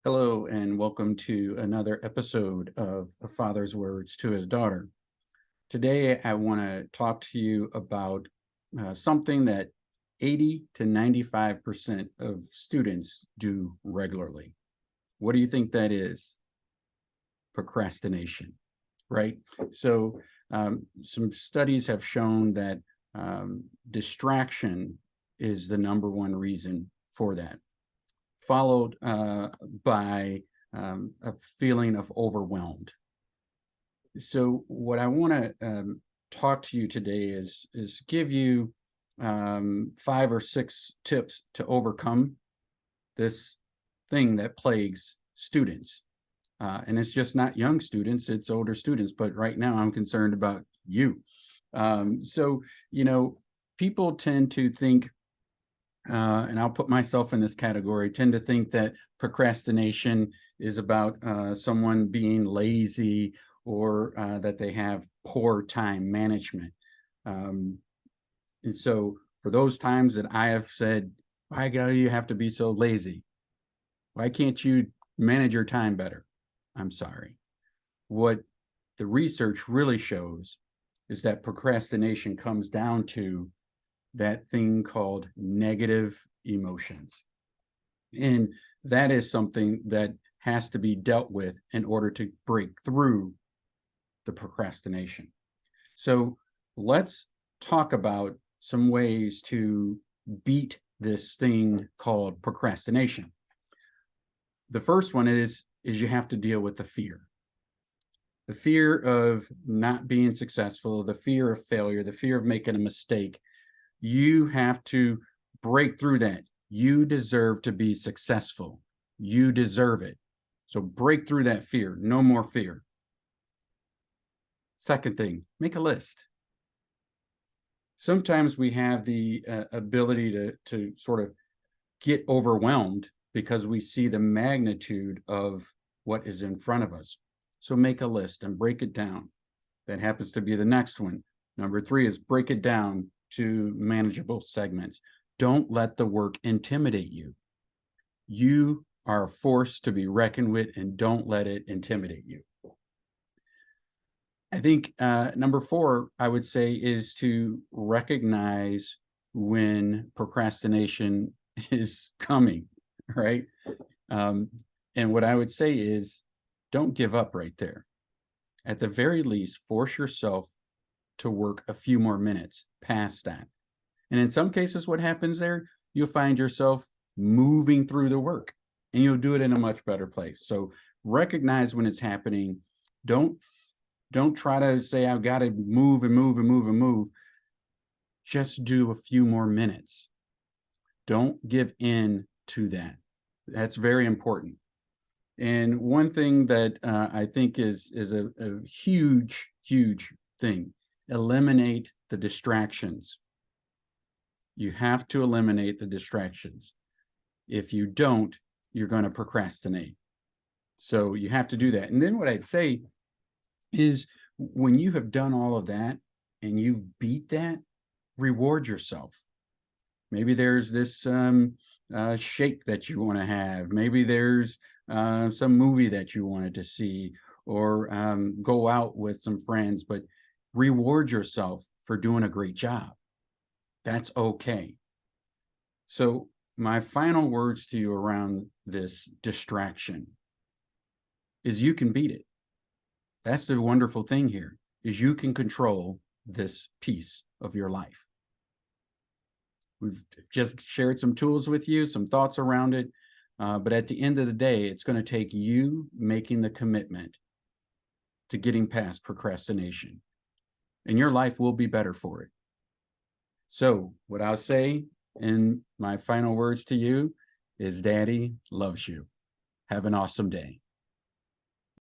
Hello, and welcome to another episode of A Father's Words to His Daughter. Today, I want to talk to you about something that 80 to 95% of students do regularly. What do you think that is? Procrastination, right? So, some studies have shown that distraction is the number one reason for that, followed by a feeling of overwhelmed. So, what I want to talk to you today is give you 5 or 6 tips to overcome this thing that plagues students. And it's just not young students; it's older students. But right now, I'm concerned about you. So, you know, people tend to think and I'll put myself in this category, tend to think that procrastination is about someone being lazy or that they have poor time management. Um, and so for those times that I have said, why do you have to be so lazy? Why can't you manage your time better? I'm sorry. What the research really shows is that procrastination comes down to that thing called negative emotions. And that is something that has to be dealt with in order to break through the procrastination. So let's talk about some ways to beat this thing called procrastination. The first one is you have to deal with the fear of not being successful, the fear of failure, the fear of making a mistake. You have to break through that. You deserve to be successful. You deserve it. So break through that fear. No more fear. Second thing, make a list. Sometimes we have the ability to sort of get overwhelmed because we see the magnitude of what is in front of us. So make a list and break it down. That happens to be the next one. Number 3 is break it down to manageable segments. Don't let the work intimidate you. You are a force to be reckoned with, and don't let it intimidate you. I think number 4, I would say, is to recognize when procrastination is coming, right? And what I would say is don't give up right there. At the very least, force yourself to work a few more minutes past that. And in some cases, what happens there, you'll find yourself moving through the work and you'll do it in a much better place. So recognize when it's happening. Don't try to say, I've got to move and move and move and move. Just do a few more minutes. Don't give in to that. That's very important. And one thing that I think is a huge, huge thing, eliminate the distractions. You have to eliminate the distractions. If you don't, you're going to procrastinate. So you have to do that. And then what I'd say is when you have done all of that and you've beat that, reward yourself. Maybe there's this shake that you want to have. Maybe there's some movie that you wanted to see, or go out with some friends, but reward yourself for doing a great job. That's okay. So my final words to you around this distraction is you can beat it. That's the wonderful thing here, is you can control this piece of your life. We've just shared some tools with you, some thoughts around it. But at the end of the day, it's going to take you making the commitment to getting past procrastination, and your life will be better for it. So what I'll say in my final words to you is Daddy loves you. Have an awesome day.